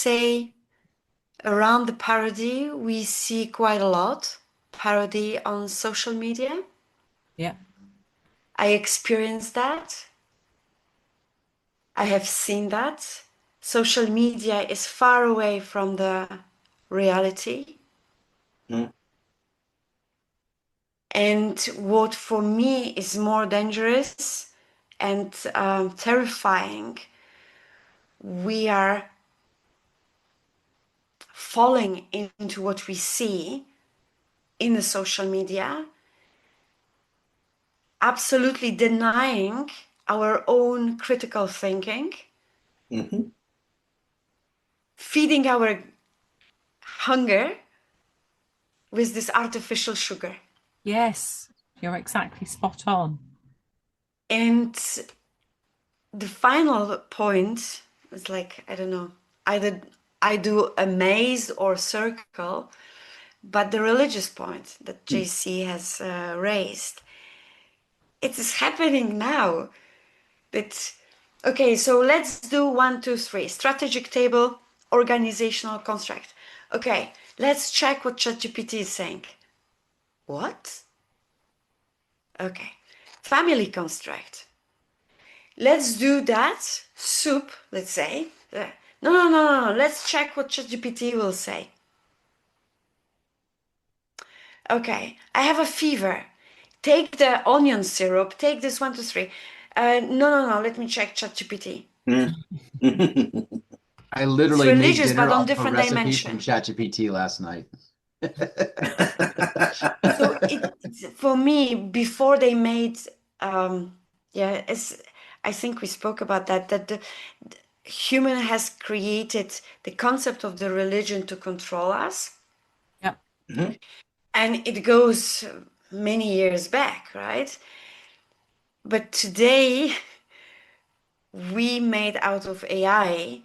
say around the parody, we see quite a lot parody on social media. Yeah. I experienced that. I have seen that. Social media is far away from the reality. Mm. And what for me is more dangerous and terrifying, we are falling into what we see in the social media, absolutely denying our own critical thinking, Hmm. feeding our hunger with this artificial sugar. Yes, you're exactly spot on. And the final point is like, I don't know, either I do a maze or circle, but the religious point that JC has raised, it is happening now. But okay, so let's do 1, 2, 3. Strategic table, organizational construct. Okay, let's check what ChatGPT is saying. What? Okay. Family construct. Let's do that. Soup, let's say. No, no, no, no, no. Let's check what ChatGPT will say. Okay, I have a fever. Take the onion syrup. Take this 1, 2, 3. No, no, no. Let me check ChatGPT. Mm. I It's literally made religious, dinner but on off of a different recipe from dimension. ChatGPT last night. So for me, before they made, yeah, I think we spoke about that, that the human has created the concept of the religion to control us. Yep. Mhm. And it goes many years back, right? But today we made out of AI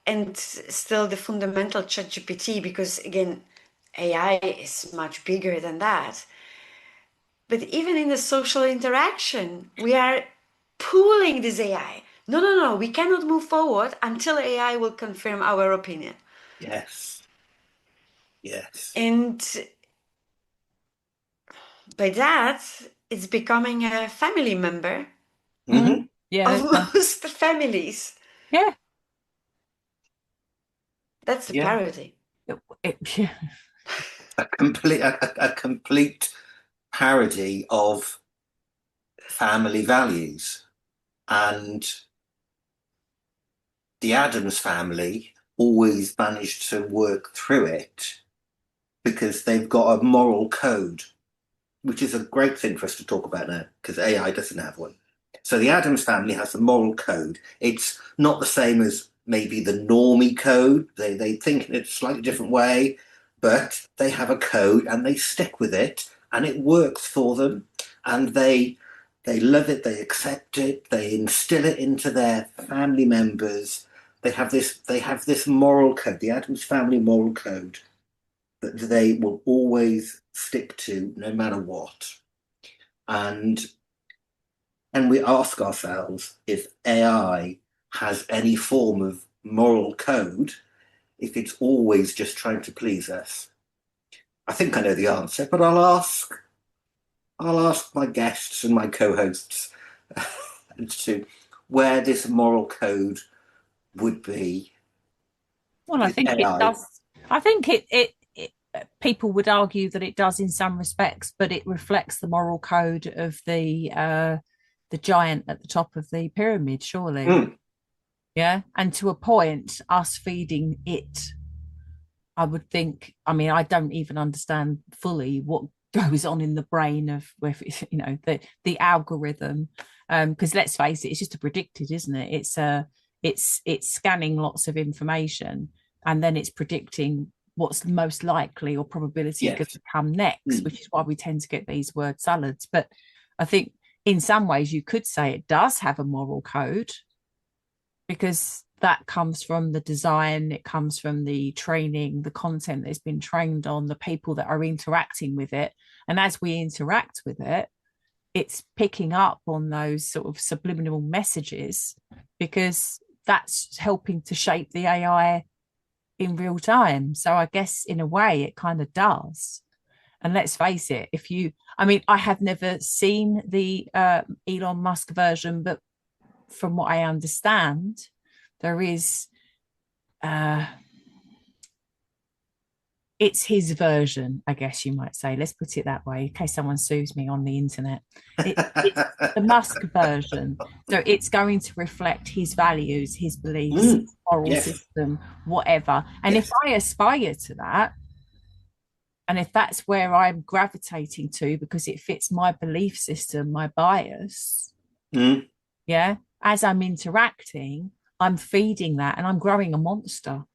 and still the fundamental ChatGPT, because again, AI is much bigger than that. But even in the social interaction, we are pooling this AI. No, no, no, we cannot move forward until AI will confirm our opinion. Yes. Yes. And by that, it's becoming a family member Mm. Hmm. Yeah, of most families. yeah. That's the Yeah. parody. Yeah. A complete parody of family values. And the Addams family always managed to work through it because they've got a moral code, which is a great thing for us to talk about now because AI doesn't have one. So the Addams family has a moral code. It's not the same as maybe the normie code. They think in a slightly different way, but they have a code and they stick with it and it works for them. And they love it, they accept it, they instill it into their family members. They have this moral code, the Addams family moral code that they will always stick to no matter what. And and we ask ourselves if AI has any form of moral code, if it's always just trying to please us. I think I know the answer, but I'll ask my guests and my co-hosts as to where this moral code would be Well, I with think it AI. does. I think it people would argue that it does in some respects, but it reflects the moral code of the giant at the top of the pyramid, surely. Mm, Yeah. And to a point, us feeding it, I would think, I mean, I don't even understand fully what goes on in the brain of with the algorithm. Because let's face it, it's just a predicted, isn't it? It's scanning lots of information and then it's predicting what's most likely or probability going yes. to come next, Mm, which is why we tend to get these word salads. But I think in some ways you could say it does have a moral code because that comes from the design, it comes from the training, the content that has been trained on, the people that are interacting with it. And as we interact with it, it's picking up on those sort of subliminal messages because that's helping to shape the AI in real time. So I guess in a way it kind of does. And let's face it, I mean, I have never seen the Elon Musk version, but from what I understand, there is, it's his version, I guess you might say. Let's put it that way, in case someone sues me on the internet. It's the Musk version. So it's going to reflect his values, his beliefs, moral Yes. system, whatever. And if Yes. I aspire to that, and if that's where I'm gravitating to because it fits my belief system, my bias, yeah, as I'm interacting, I'm feeding that and I'm growing a monster.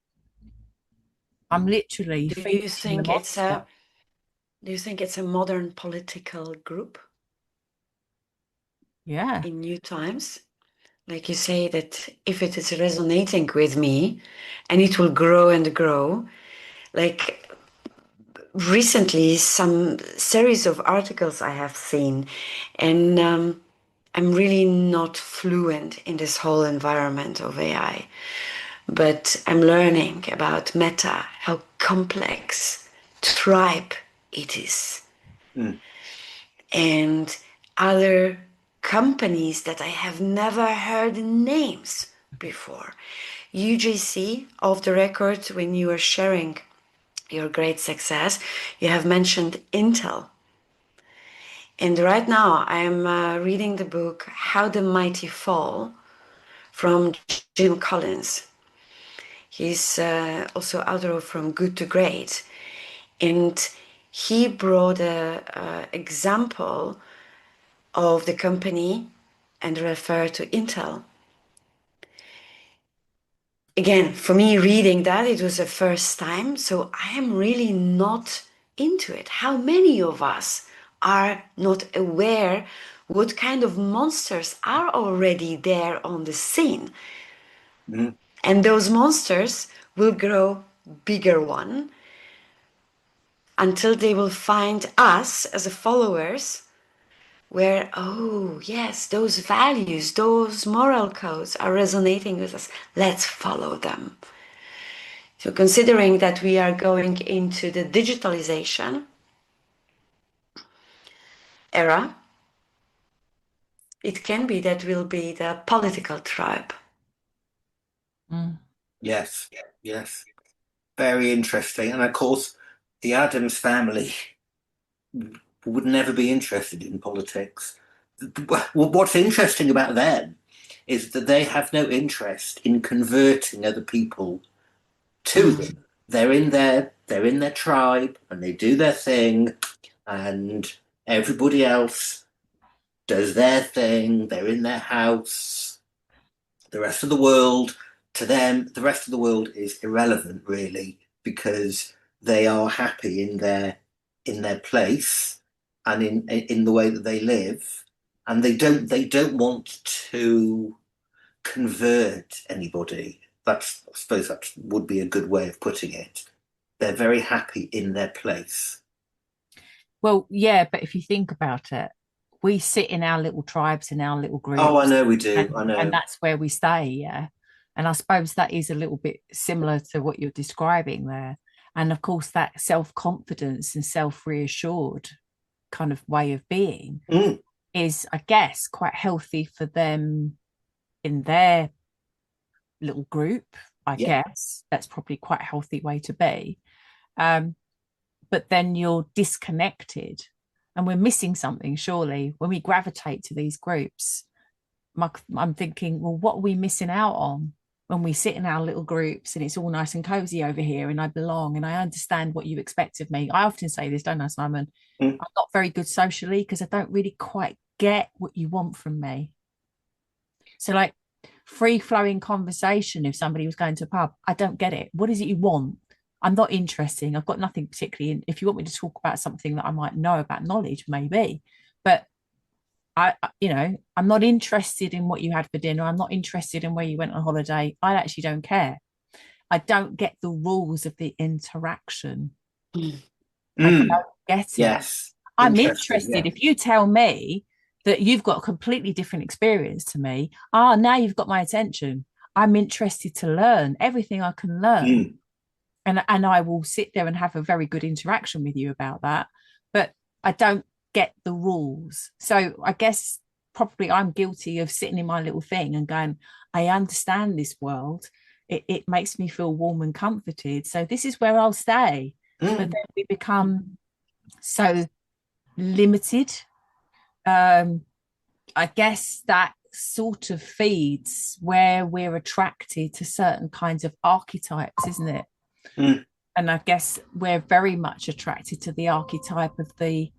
I'm literally Do you feeding the think it's monster. a do you think it's a modern political group Yeah. in new times? Like you say that if it is resonating with me and it will grow and grow, like recently some series of articles I have seen, and I'm really not fluent in this whole environment of AI, but I'm learning about Meta, how complex tribe it is, and other companies that I have never heard names before. UJC, off the record, when you were sharing your great success, you have mentioned Intel. And right now I'm reading the book How the Mighty Fall from Jim Collins. He's also author of From Good to Great. And he brought a example of the company and referred to Intel. Again, for me, reading that, it was the first time, so I am really not into it. How many of us are not aware what kind of monsters are already there on the scene? And those monsters will grow bigger one until they will find us as followers where, oh yes, those values, those moral codes are resonating with us. Let's follow them. So considering that we are going into the digitalization era, it can be that we'll be the political tribe. Yes. Yes. Very interesting. And of course, the Addams family would never be interested in politics. What's interesting about them is that they have no interest in converting other people to them. They're in their tribe and they do their thing, and everybody else does their thing. They're in their house. The rest of the world, to them, the rest of the world is irrelevant, really, because they are happy in their place and in the way that they live, and they don't want to convert anybody. I suppose that would be a good way of putting it. They're very happy in their place. Well, yeah, but if you think about it, we sit in our little tribes, in our little Oh, I groups, know we do. I and know. that's where we stay. Yeah. And I suppose that is a little bit similar to what you're describing there. And of course, that self-confidence and self-reassured kind of way of being is, I guess, quite healthy for them in their little group. I Yeah. guess that's probably quite a healthy way to be. But then you're disconnected and we're missing something, surely, when we gravitate to these groups. I'm thinking, well, what are we missing out on when we sit in our little groups and it's all nice and cozy over here and I belong and I understand what you expect of me? I often say this, don't I, Simon? I'm not very good socially because I don't really quite get what you want from me. So, like, free flowing conversation, if somebody was going to a pub, I don't get it. What is it you want? I'm not interesting. I've got nothing particularly in. If you want me to talk about something that I might know about knowledge, maybe. But I'm not interested in what you had for dinner. I'm not interested in where you went on holiday. I actually don't care. I don't get the rules of the interaction. I don't get it. Yes. I'm Interesting. interested Yeah. if you tell me that you've got a completely different experience to me. Now you've got my attention. I'm interested to learn everything I can learn. and I will sit there and have a very good interaction with you about that, but I don't get the rules. So I guess probably I'm guilty of sitting in my little thing and going, I understand this world. It makes me feel warm and comforted. So this is where I'll stay. But Mm. then we become so limited. Um, I guess that sort of feeds where we're attracted to certain kinds of archetypes, isn't it? Mm. And I guess we're very much attracted to the archetype of the,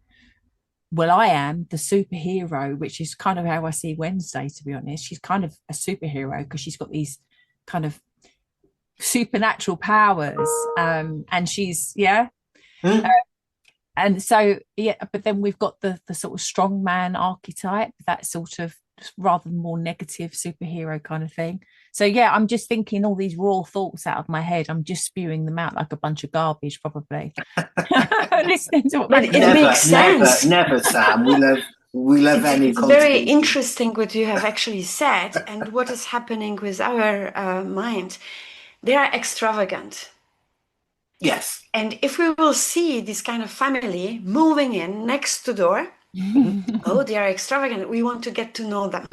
well, I am the superhero, which is kind of how I see Wednesday, to be honest. She's kind of a superhero because she's got these kind of supernatural powers. And she's, yeah. Uh, Mm. and so, yeah, but then we've got the sort of strong man archetype, that sort of rather more negative superhero kind of thing. So yeah, I'm just thinking all these raw thoughts out of my head. I'm just spewing them out like a bunch of garbage, probably. Listening to what But it Magdalena. Never, makes never, sense. never, Sam. We love any It's very contribution. interesting what you have actually said and what is happening with our mind. They are extravagant. Yes. And if we will see this kind of family moving in next to door, Mhm. oh, they are extravagant. We want to get to know them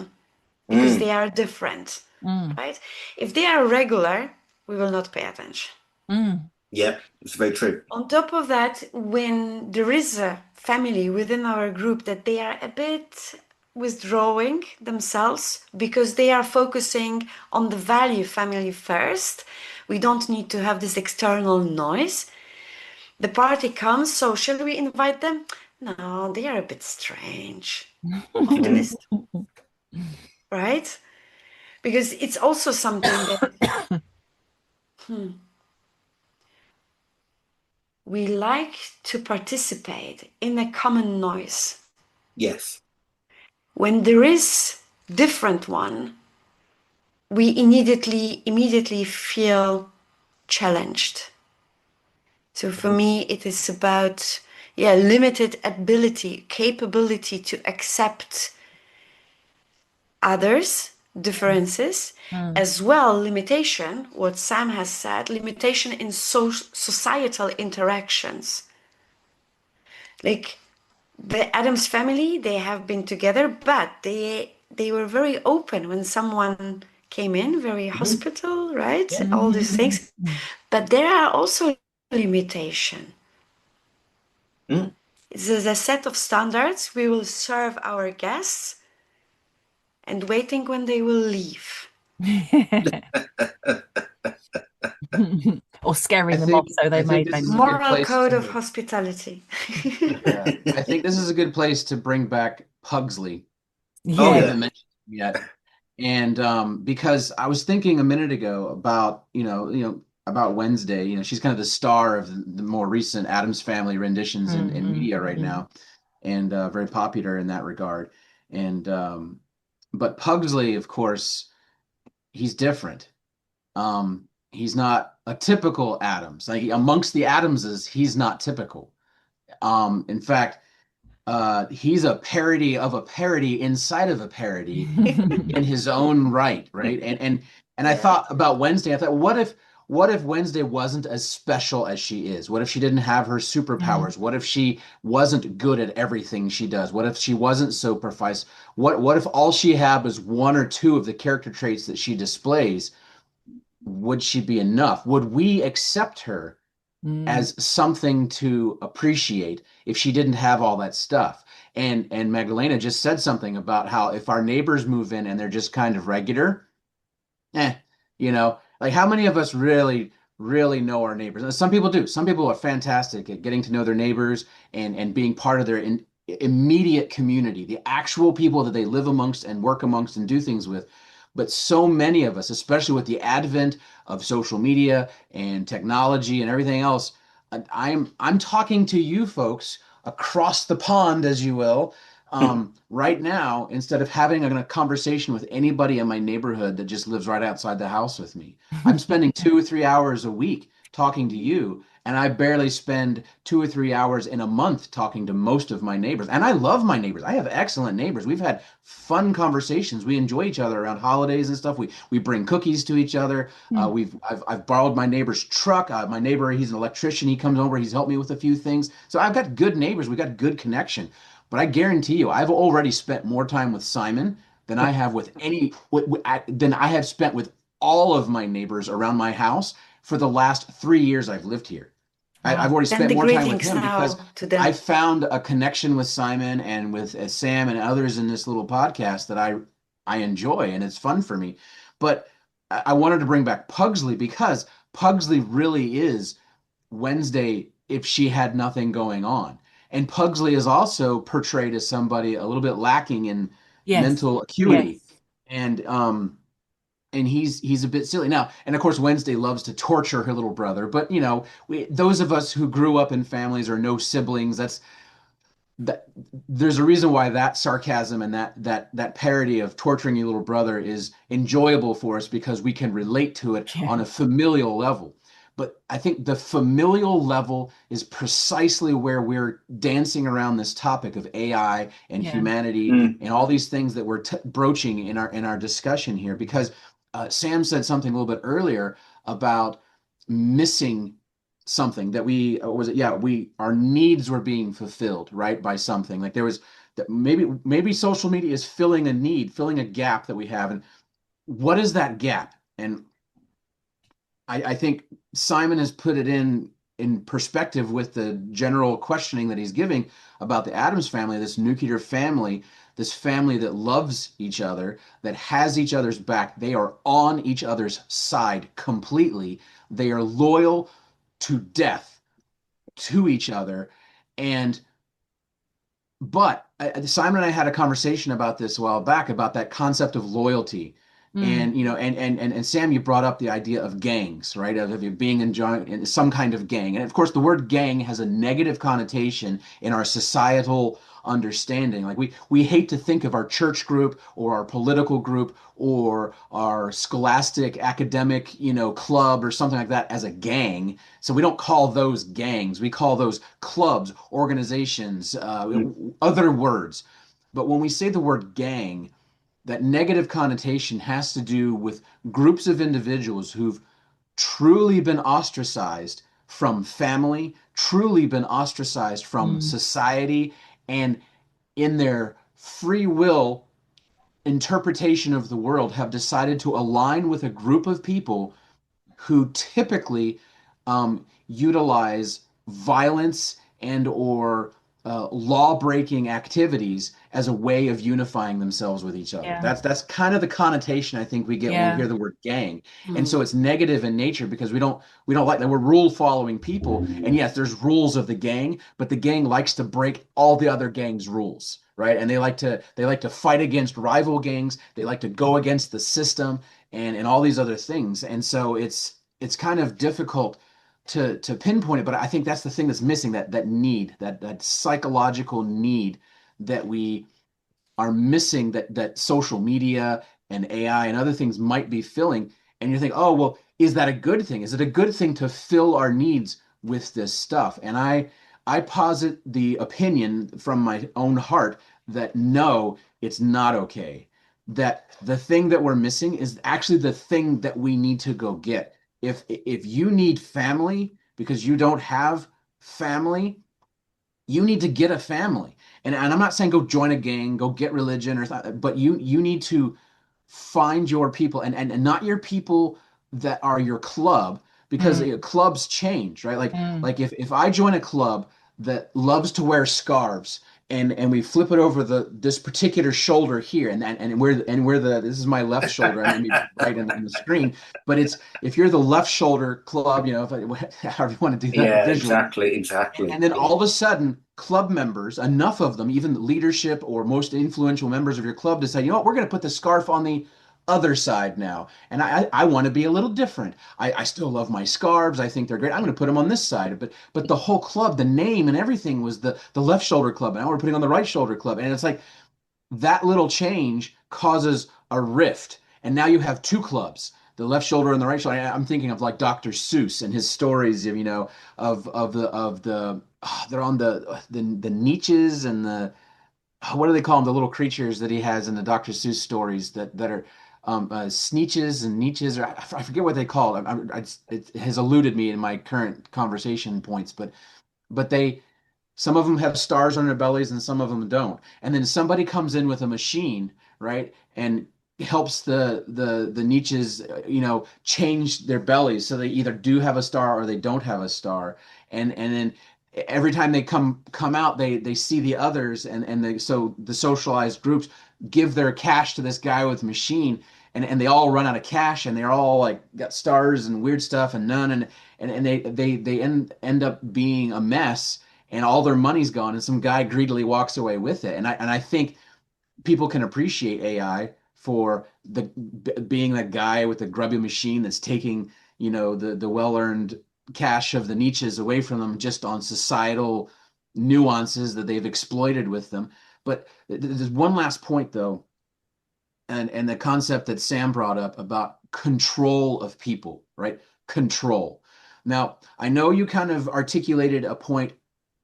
because Mm. they are different, Mm, right? If they are regular, we will not pay attention. mm, Yeah, it's very true. On top of that, when there is a family within our group that they are a bit withdrawing themselves because they are focusing on the value family first, we don't need to have this external noise. The party comes, so shall we invite them? No, they are a bit strange. Off the Mm. list, right? Because it's also something that we like to participate in a common noise. Yes. When there is different one, we immediately feel challenged. So for me, it is about limited ability, capability to accept others, differences, mm, as well limitation, what Sam has said, limitation in societal interactions. Like the Addams family, they have been together, but they were very open when someone came in, very Mhm. hospital, right? Yeah. All these things. mm. But there are also limitation. Mm. There's a set of standards we will serve our guests and waiting when they will leave. Or I scaring them off think so they I think may this they is a good Moral place code of to hospitality. yeah. I think this is a good place to bring back Pugsley. Oh We yeah. yeah. haven't mentioned him yet. And because I was thinking a minute ago about, about Wednesday, she's kind of the star of the more recent Addams Family renditions in Mm, media right mm, now, and very popular in that regard. And but Pugsley, of course, he's different. He's not a typical Addams. Like amongst the Addamses, he's not typical. In fact, he's a parody of a parody inside of a parody mm. in his own right, right? And I Yeah. thought about Wednesday. I thought, what if Wednesday wasn't as special as she is? What if she didn't have her Mm. superpowers? What if she wasn't good at everything she does? What if she wasn't so precise? What if all she had was one or two of the character traits that she displays? Would she be enough? Would we accept her Mm. as something to appreciate if she didn't have all that stuff? And Magdalena just said something about how if our neighbors move in and they're just kind of regular, eh, like how many of us really know our neighbors? And some people do. Some people are fantastic at getting to know their neighbors and being part of their immediate community, the actual people that they live amongst and work amongst and do things with. But so many of us, especially with the advent of social media and technology and everything else, I'm talking to you folks across the pond, as you will, right now, instead of having a conversation with anybody in my neighborhood that just lives right outside the house with me. I'm spending 2 or 3 hours a week talking to you, and I barely spend 2 or 3 hours in a month talking to most of my neighbors. And I love my neighbors. I have excellent neighbors. We've had fun conversations. We enjoy each other around holidays and stuff. We bring cookies to each other. Mm. I've borrowed my neighbor's truck. My neighbor, he's an electrician. He comes over. He's helped me with a few things. So I've got good neighbors. We got good connection. But I guarantee you, I've already spent more time with Simon than I have with any than I have spent with all of my neighbors around my house for the last 3 years I've lived here. I've Wow. already Send spent the more time with greetings him because now to I them. found a connection with Simon and with Sam and others in this little podcast that I enjoy and it's fun for me. But I wanted to bring back Pugsley because Pugsley really is Wednesday if she had nothing going on. And Pugsley is also portrayed as somebody a little bit lacking in Yes. mental acuity. Yes. And he's a bit silly now. And of course, Wednesday loves to torture her little brother. But those of us who grew up in families or no siblings, that there's a reason why that sarcasm and that parody of torturing your little brother is enjoyable for us because we can relate to it Yeah. on a familial level. But I think the familial level is precisely where we're dancing around this topic of AI and Yeah. humanity Mm. and all these things that we're broaching in our discussion here. Because Sam said something a little bit earlier about missing something that we was it yeah we our needs were being fulfilled right by something like there was that maybe social media is filling a need, filling a gap that we have. And what is that gap? And I think Simon has put it in perspective with the general questioning that he's giving about the Addams family, this nuclear family, this family that loves each other, that has each other's back. They are on each other's side completely. They are loyal to death to each other. And but Simon and I had a conversation about this a while back about that concept of loyalty. Mm. And and Sam, you brought up the idea of gangs, right? Of you being in some kind of gang. And of course, the word gang has a negative connotation in our societal understanding. Like we hate to think of our church group or our political group or our scholastic academic, club or something like that as a gang. So we don't call those gangs. We call those clubs, organizations, Mm. other words. But when we say the word gang, that negative connotation has to do with groups of individuals who've truly been ostracized from family, truly been ostracized from Mm. society, and in their free will interpretation of the world have decided to align with a group of people who typically utilize violence and or law-breaking activities as a way of unifying themselves with each other. Yeah. That's kind of the connotation I think we get when we Yeah. hear the word gang. And Mm. so it's negative in nature because we don't like that we're rule-following people. And yes, there's rules of the gang, but the gang likes to break all the other gangs' rules. Right. And they like to fight against rival gangs. They like to go against the system and all these other things. And so it's kind of difficult to pinpoint it, but I think that's the thing that's missing, that need, that psychological need that we are missing, that social media and AI and other things might be filling. And you think, oh, well, is that a good thing? Is it a good thing to fill our needs with this stuff? And I posit the opinion from my own heart that no, it's not okay. That the thing that we're missing is actually the thing that we need to go get. If you need family because you don't have family, you need to get a family. And I'm not saying go join a gang, go get religion or something, but you need to find your people and not your people that are your club because Mm. clubs change, right? Like Mm. if I join a club that loves to wear scarves and we flip it over this particular shoulder here and where the this is my left shoulder. I may be right in the screen, but it's if you're the left shoulder club, if however you want to do that Yeah, visually, exactly, and exactly. then Yeah. all of a sudden, club members, enough of them, even the leadership or most influential members of your club, decide, we're going to put the scarf on the other side now. And I want to be a little different. I still love my scarves. I think they're great. I'm going to put them on this side. But the whole club, the name and everything was the left shoulder club. And now we're putting on the right shoulder club. And it's like that little change causes a rift. And now you have two clubs, the left shoulder and the right shoulder. I'm thinking of like Dr. Seuss and his stories of, they're on the niches and the, what do they call them? The little creatures that he has in the Dr. Seuss stories that are sneeches and niches, or I forget what they call it. It has eluded me in my current conversation points, but some of them have stars on their bellies and some of them don't. And then somebody comes in with a machine, right? And helps the niches, change their bellies so they either do have a star or they don't have a star. And then every time they come out, they see the others, so the socialized groups give their cash to this guy with machine, and they all run out of cash, and they're all like got stars and weird stuff and none, and they end up being a mess, and all their money's gone, and some guy greedily walks away with it. And I think people can appreciate AI for being that guy with the grubby machine that's taking, the well-earned cash of the niches away from them just on societal nuances that they've exploited with them. But there's one last point though, and the concept that Sam brought up about control of people, right? Control. Now, I know you kind of articulated a point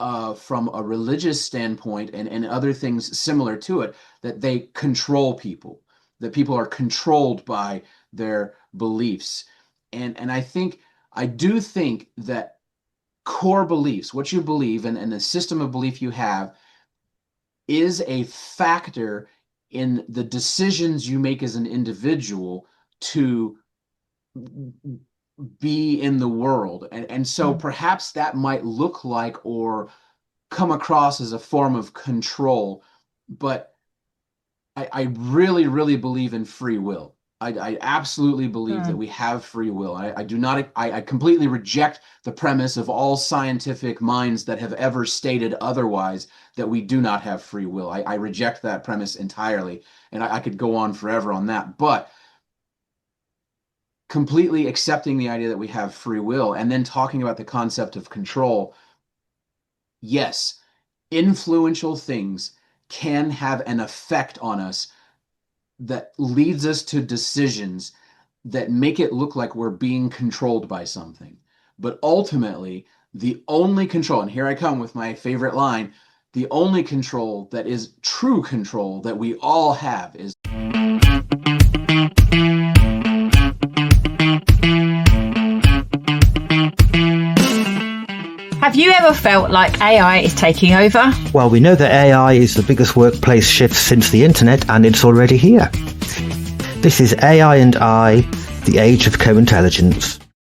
from a religious standpoint and other things similar to it, that they control people, that people are controlled by their beliefs. And I do think that core beliefs, what you believe and the system of belief you have, is a factor in the decisions you make as an individual to be in the world. And so perhaps that might look like or come across as a form of control, but I really, really believe in free will. I absolutely believe that we have free will. I completely reject the premise of all scientific minds that have ever stated otherwise, that we do not have free will. I reject that premise entirely, and I could go on forever on that. But completely accepting the idea that we have free will and then talking about the concept of control, yes, influential things can have an effect on us that leads us to decisions that make it look like we're being controlled by something. But ultimately, the only control, and here I come with my favorite line, the only control that is true control that we all have is. Have you ever felt like AI is taking over? Well, we know that AI is the biggest workplace shift since the internet, and it's already here. This is AI and I, the age of co-intelligence.